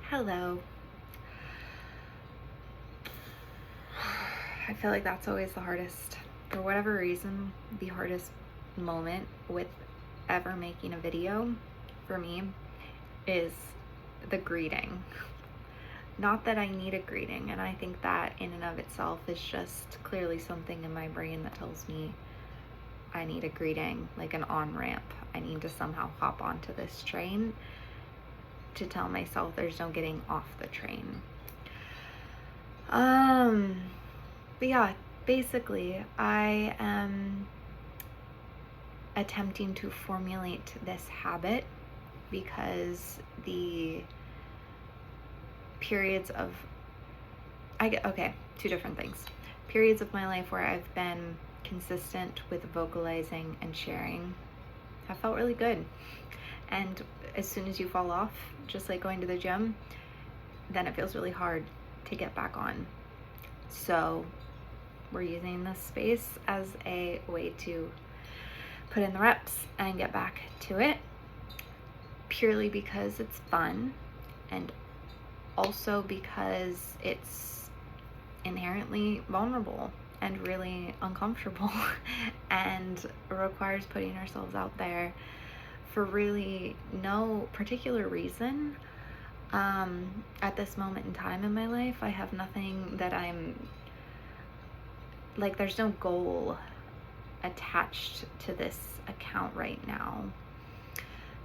Hello. I feel like that's always the hardest, for whatever reason, the hardest moment with ever making a video for me is the greeting. Not that I need a greeting, and I think that in and of itself is just clearly something in my brain that tells me I need a greeting, like an on-ramp. I need to somehow hop onto this train to tell myself there's no getting off the train. But yeah, basically, I am attempting to formulate this habit because the periods of, two different things. Periods of my life where I've been consistent with vocalizing and sharing have felt really good. And as soon as you fall off, just like going to the gym, then it feels really hard to get back on. So we're using this space as a way to put in the reps and get back to it, purely because it's fun and also because it's inherently vulnerable and really uncomfortable and requires putting ourselves out there for really no particular reason. At this moment in time in my life, I have nothing that there's no goal attached to this account right now.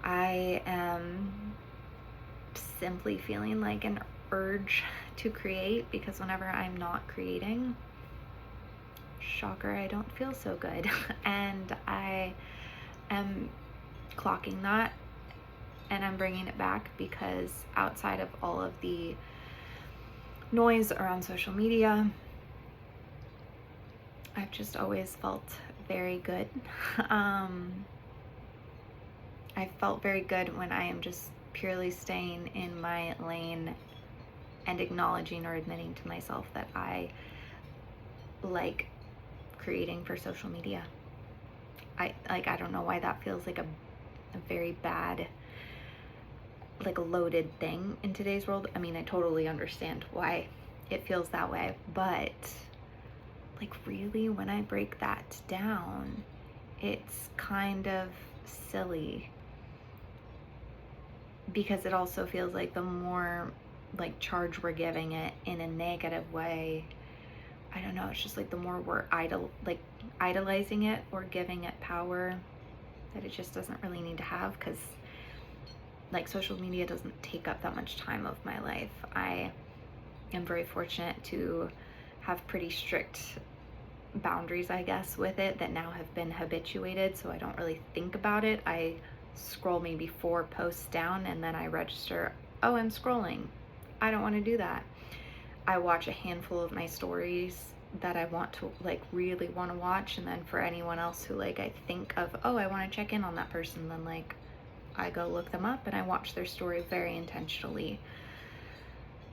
I am simply feeling like an urge to create, because whenever I'm not creating, shocker, I don't feel so good. And I am clocking that, and I'm bringing it back because outside of all of the noise around social media, I've just always felt very good. I felt very good when I am just purely staying in my lane and acknowledging or admitting to myself that I like creating for social media. I don't know why that feels like a very bad, like a loaded thing in today's world. I mean, I totally understand why it feels that way, but like really when I break that down, it's kind of silly, because it also feels like the more like charge we're giving it in a negative way, I don't know, it's just like the more we're idolizing it or giving it power that it just doesn't really need to have, because like social media doesn't take up that much time of my life. I am very fortunate to have pretty strict boundaries, I guess, with it that now have been habituated, so I don't really think about it. I scroll maybe 4 posts down and then I register, oh, I'm scrolling. I don't want to do that. I watch a handful of my stories that I want to really want to watch, and then for anyone else who I think of, oh, I want to check in on that person, then I go look them up and I watch their story very intentionally.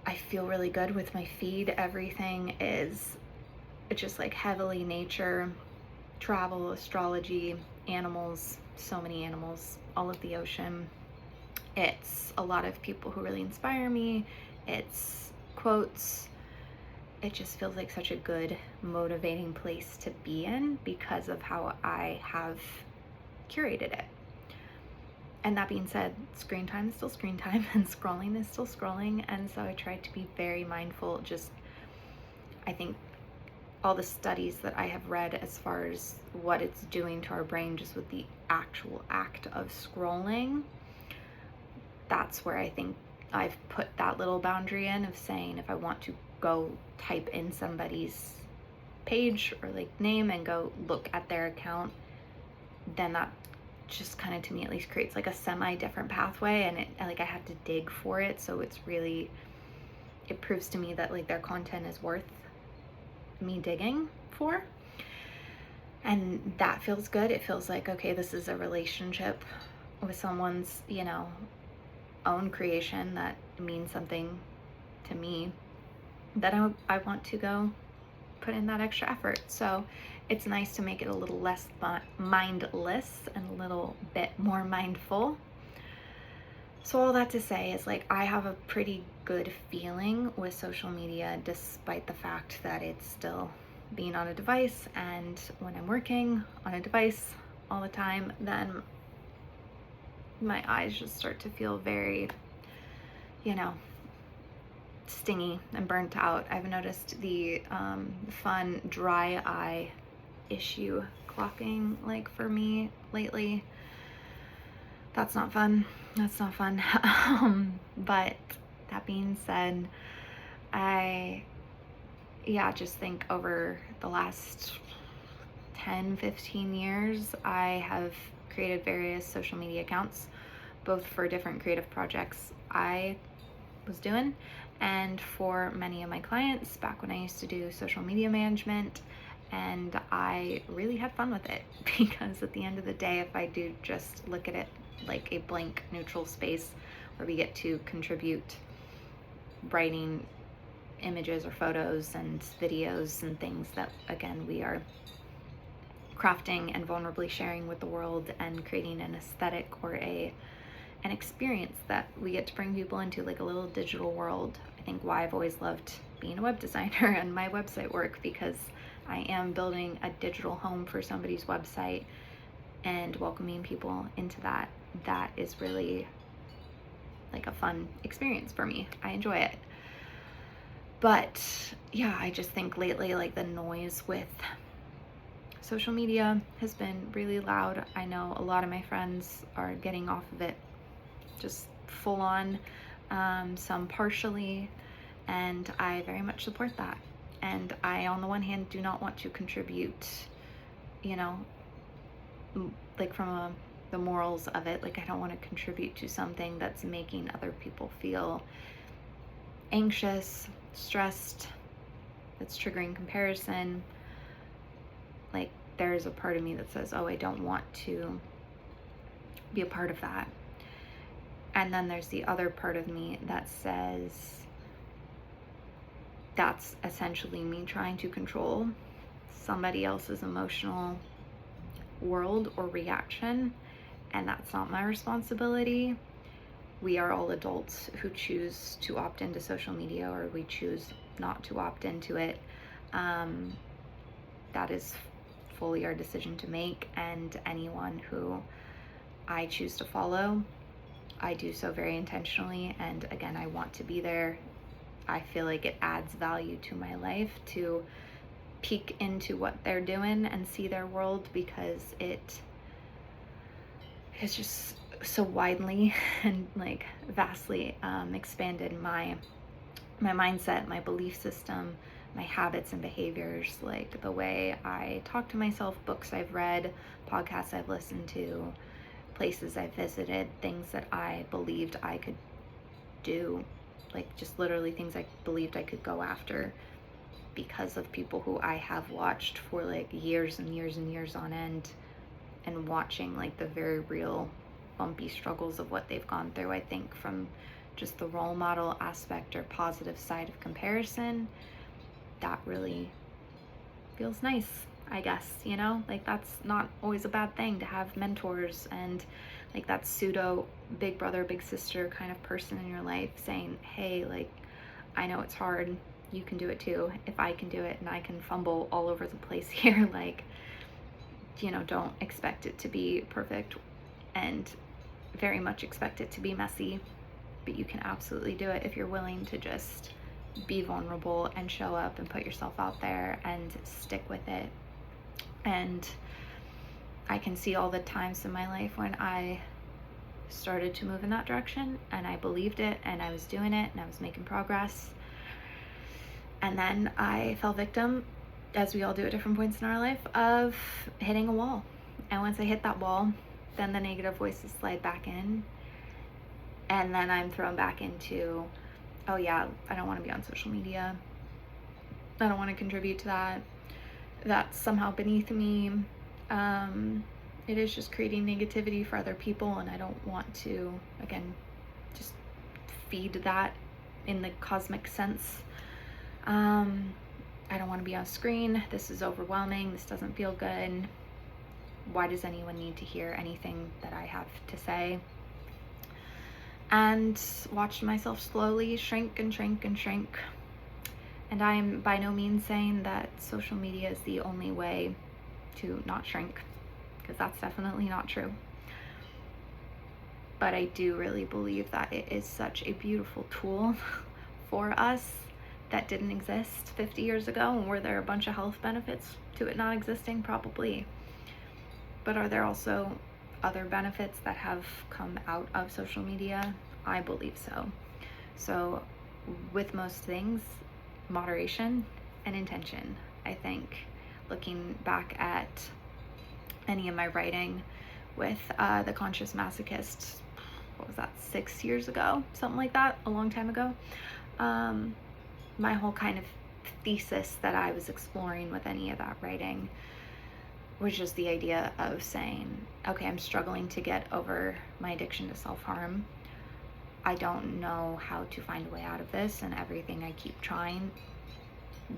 I feel really good with my feed. Everything is just heavily nature, travel, astrology, animals, so many animals, all of the ocean. It's a lot of people who really inspire me. It's quotes. It just feels like such a good, motivating place to be in because of how I have curated it. And that being said, screen time is still screen time and scrolling is still scrolling. And so I try to be very mindful. I think all the studies that I have read as far as what it's doing to our brain just with the actual act of scrolling, that's where I think I've put that little boundary in of saying if I want to go type in somebody's page or name and go look at their account, then that just kind of, to me at least, creates a semi-different pathway, and I have to dig for it. So it proves to me that their content is worth me digging for, and that feels good. It feels like, okay, this is a relationship with someone's own creation that means something to me, that I want to go put in that extra effort. So it's nice to make it a little less mindless and a little bit more mindful. So all that to say is like I have a pretty good feeling with social media despite the fact that it's still being on a device, and when I'm working on a device all the time, then my eyes just start to feel very, you know, stingy and burnt out. I've noticed the fun dry eye issue clocking like for me lately. That's not fun. That's not fun. But that being said, I, yeah, just think over the last 10, 15 years, I have created various social media accounts, both for different creative projects I was doing and for many of my clients back when I used to do social media management. And I really had fun with it because at the end of the day, if I do just look at it like a blank neutral space where we get to contribute writing, images or photos and videos and things that, again, we are crafting and vulnerably sharing with the world and creating an aesthetic or an experience that we get to bring people into, like a little digital world. I think why I've always loved being a web designer and my website work, because I am building a digital home for somebody's website and welcoming people into that. That is really like a fun experience for me. I enjoy it. But yeah, I just think lately, like the noise with social media has been really loud. I know a lot of my friends are getting off of it just full on, some partially, and I very much support that. And I, on the one hand, do not want to contribute, you know, like from the morals of it. Like I don't want to contribute to something that's making other people feel anxious, stressed, that's triggering comparison. Like there's a part of me that says, oh, I don't want to be a part of that. And then there's the other part of me that says that's essentially me trying to control somebody else's emotional world or reaction, and that's not my responsibility. We are all adults who choose to opt into social media, or we choose not to opt into it. That is fully our decision to make, and anyone who I choose to follow, I do so very intentionally, and again, I want to be there. I feel like it adds value to my life to peek into what they're doing and see their world, because it has just so widely and like vastly expanded my mindset, my belief system, my habits and behaviors, like the way I talk to myself, books I've read, podcasts I've listened to, places I've visited, things that I believed I could do, like just literally things I believed I could go after because of people who I have watched for like years and years and years on end, and watching like the very real bumpy struggles of what they've gone through. I think from just the role model aspect or positive side of comparison, that really feels nice, I guess, you know, like that's not always a bad thing to have mentors and like that pseudo big brother, big sister kind of person in your life saying, hey, like, I know it's hard, you can do it too. If I can do it and I can fumble all over the place here, like, you know, don't expect it to be perfect and very much expect it to be messy, but you can absolutely do it if you're willing to just be vulnerable and show up and put yourself out there and stick with it. And I can see all the times in my life when I started to move in that direction and I believed it and I was doing it and I was making progress, and then I fell victim, as we all do at different points in our life, of hitting a wall. And once I hit that wall, then the negative voices slide back in, and then I'm thrown back into, oh yeah, I don't want to be on social media, I don't want to contribute to that, that's somehow beneath me, it is just creating negativity for other people, and I don't want to, again, just feed that in the cosmic sense. I don't want to be on screen, this is overwhelming, this doesn't feel good, why does anyone need to hear anything that I have to say? and watched myself slowly shrink and shrink and shrink. And I'm by no means saying that social media is the only way to not shrink, because that's definitely not true. But I do really believe that it is such a beautiful tool for us that didn't exist 50 years ago. And were there a bunch of health benefits to it not existing? Probably. But are there also other benefits that have come out of social media? I believe so. So with most things, moderation and intention. I think looking back at any of my writing with The Conscious Masochist, what was that, 6 years ago? Something like that, a long time ago. My whole kind of thesis that I was exploring with any of that writing was just the idea of saying, okay, I'm struggling to get over my addiction to self-harm. I don't know how to find a way out of this, and everything I keep trying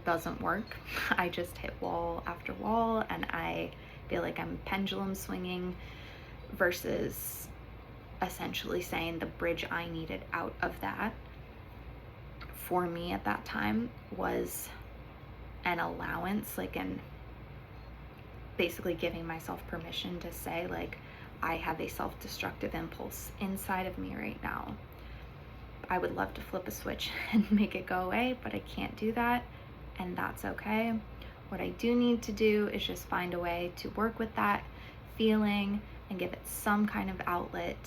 doesn't work. I just hit wall after wall, and I feel like I'm pendulum swinging, versus essentially saying the bridge I needed out of that for me at that time was an allowance, like basically giving myself permission to say, like, I have a self-destructive impulse inside of me right now. I would love to flip a switch and make it go away, but I can't do that, and that's okay. What I do need to do is just find a way to work with that feeling and give it some kind of outlet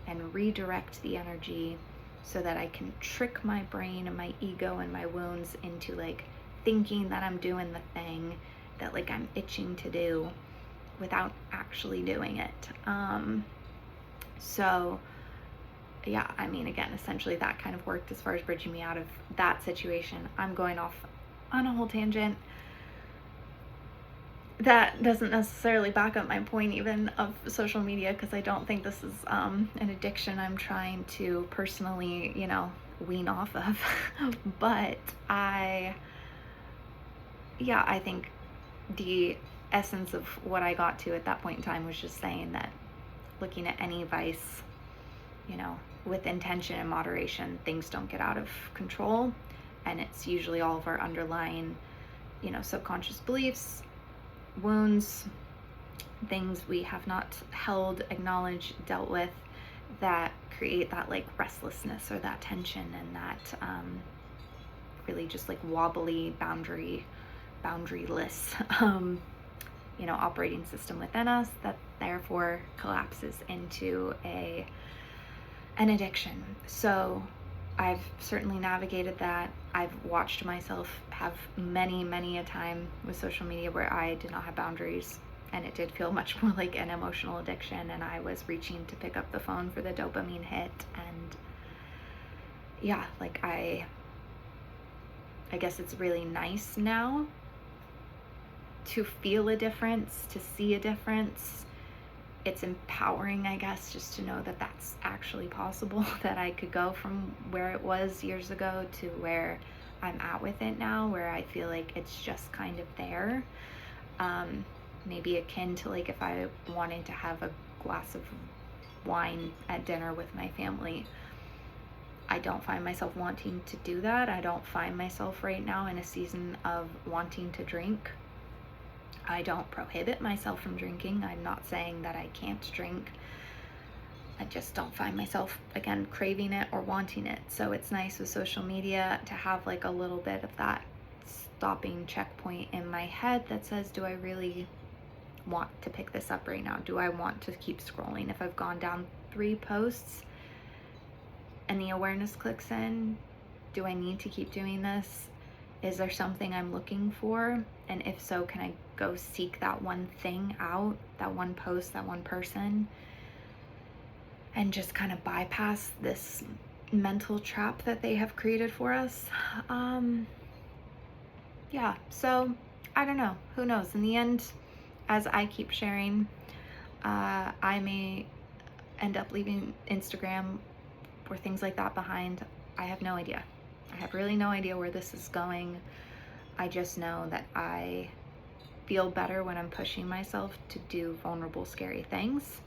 and redirect the energy so that I can trick my brain and my ego and my wounds into like thinking that I'm doing the thing that like I'm itching to do without actually doing it. So yeah, I mean, again, essentially that kind of worked as far as bridging me out of that situation. I'm going off on a whole tangent that doesn't necessarily back up my point even of social media, because I don't think this is an addiction I'm trying to personally, wean off of. But I think the essence of what I got to at that point in time was just saying that looking at any vice, with intention and moderation, things don't get out of control. And it's usually all of our underlying, subconscious beliefs, wounds, things we have not held, acknowledged, dealt with, that create that like restlessness or that tension and that really just like wobbly, boundaryless operating system within us that therefore collapses into an addiction. So I've certainly navigated that. I've watched myself have many a time with social media where I did not have boundaries, and it did feel much more like an emotional addiction, and I was reaching to pick up the phone for the dopamine hit. And yeah, like I guess it's really nice now to feel a difference, to see a difference. It's empowering, I guess, just to know that that's actually possible, that I could go from where it was years ago to where I'm at with it now, where I feel like it's just kind of there. Maybe akin to like if I wanted to have a glass of wine at dinner with my family. I don't find myself wanting to do that. I don't find myself right now in a season of wanting to drink. I don't prohibit myself from drinking. I'm not saying that I can't drink. I just don't find myself, again, craving it or wanting it. So it's nice with social media to have like a little bit of that stopping checkpoint in my head that says, do I really want to pick this up right now? Do I want to keep scrolling? If I've gone down 3 posts and the awareness clicks in, do I need to keep doing this? Is there something I'm looking for? And if so, can I go seek that one thing out, that one post, that one person, and just kind of bypass this mental trap that they have created for us? Yeah, so I don't know. Who knows? In the end, as I keep sharing, I may end up leaving Instagram or things like that behind. I have no idea. I have really no idea where this is going. I just know that I feel better when I'm pushing myself to do vulnerable, scary things.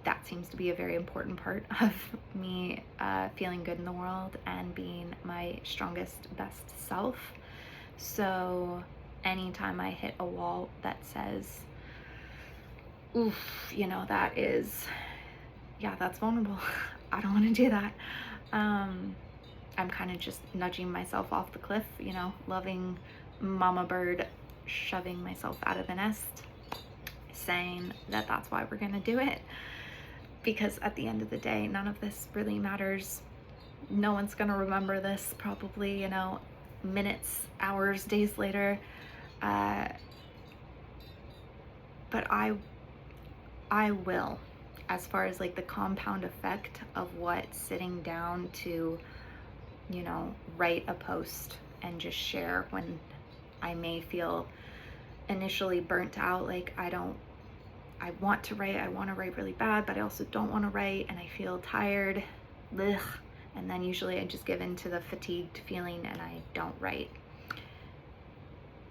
that seems to be a very important part of me feeling good in the world and being my strongest, best self. So anytime I hit a wall that says, oof, that is, yeah, that's vulnerable. I don't want to do that. I'm kind of just nudging myself off the cliff, loving mama bird, shoving myself out of the nest, saying that that's why we're going to do it. Because at the end of the day, none of this really matters. No one's going to remember this probably, minutes, hours, days later. But I will, as far as like the compound effect of what sitting down to, write a post and just share when I may feel initially burnt out, like I want to write really bad, but I also don't want to write, and I feel tired, ugh. And then usually I just give in to the fatigued feeling and I don't write.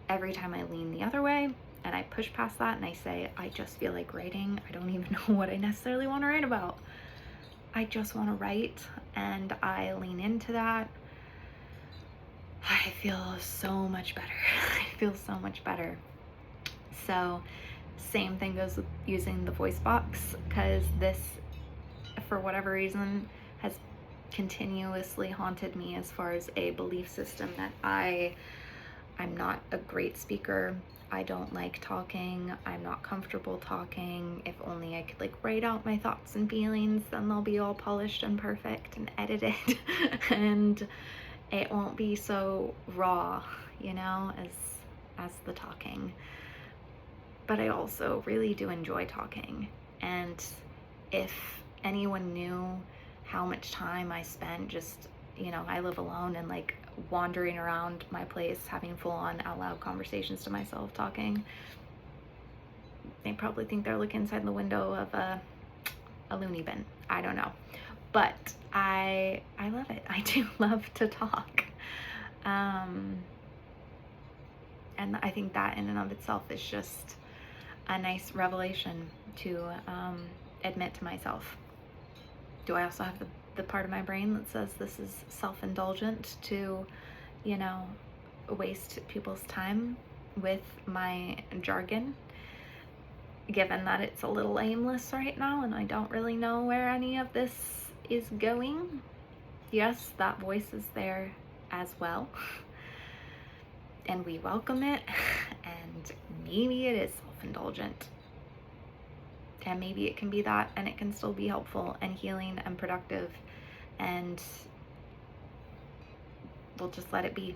Every time I lean the other way and I push past that and I say, I just feel like writing, I don't even know what I necessarily want to write about. I just want to write, and I lean into that. I feel so much better. I feel so much better. So same thing goes with using the voice box, because this, for whatever reason, has continuously haunted me as far as a belief system that I'm not a great speaker. I don't like talking. I'm not comfortable talking. If only I could like write out my thoughts and feelings, then they'll be all polished and perfect and edited and it won't be so raw, as the talking. But I also really do enjoy talking. And if anyone knew how much time I spent just, I live alone and like wandering around my place, having full on out loud conversations to myself talking, they probably think they're looking inside the window of a loony bin. I don't know. But I love it. I do love to talk. And I think that in and of itself is just a nice revelation to admit to myself. Do I also have the part of my brain that says this is self-indulgent to, waste people's time with my jargon, given that it's a little aimless right now and I don't really know where any of this is going? Yes, that voice is there as well. And we welcome it, and maybe it is self-indulgent. And maybe it can be that, and it can still be helpful and healing and productive, and we'll just let it be.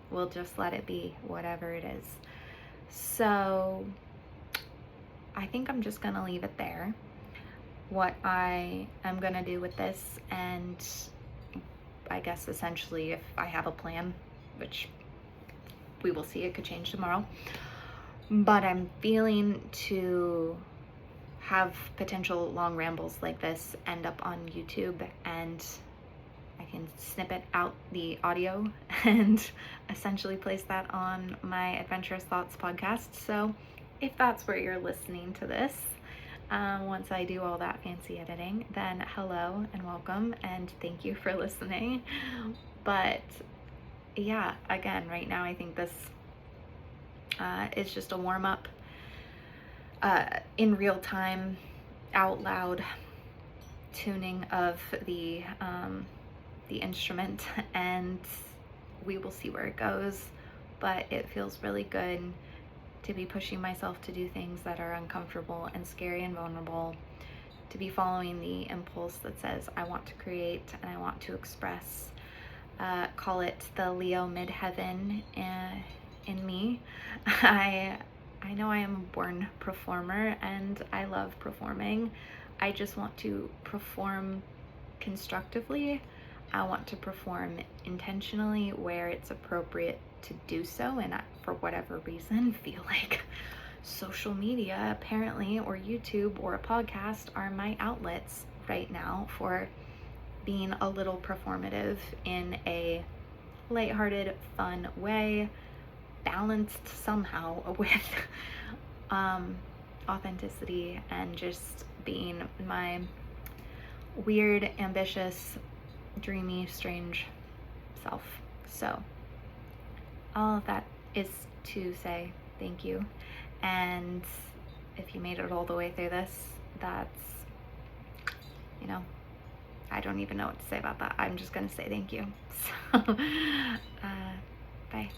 We'll just let it be, whatever it is. So I think I'm just gonna leave it there. What I am gonna do with this, and I guess essentially if I have a plan, which we will see, it could change tomorrow, but I'm feeling to have potential long rambles like this end up on YouTube, and I can snippet out the audio and essentially place that on my Adventurous Thoughts podcast. So if that's where you're listening to this, once I do all that fancy editing, then hello and welcome, and thank you for listening. But yeah, again, right now I think this is just a warm-up, in real time, out loud tuning of the instrument, and we will see where it goes. But it feels really good to be pushing myself to do things that are uncomfortable and scary and vulnerable, to be following the impulse that says I want to create and I want to express. Call it the Leo midheaven in me. I know I am a born performer and I love performing. I just want to perform constructively. I want to perform intentionally where it's appropriate to do so, and I, for whatever reason, feel like social media apparently, or YouTube or a podcast, are my outlets right now for being a little performative in a lighthearted, fun way, balanced somehow with authenticity and just being my weird, ambitious, dreamy, strange self. So all of that is to say thank you. And if you made it all the way through this, that's, you know, I don't even know what to say about that. I'm just going to say thank you. So, bye.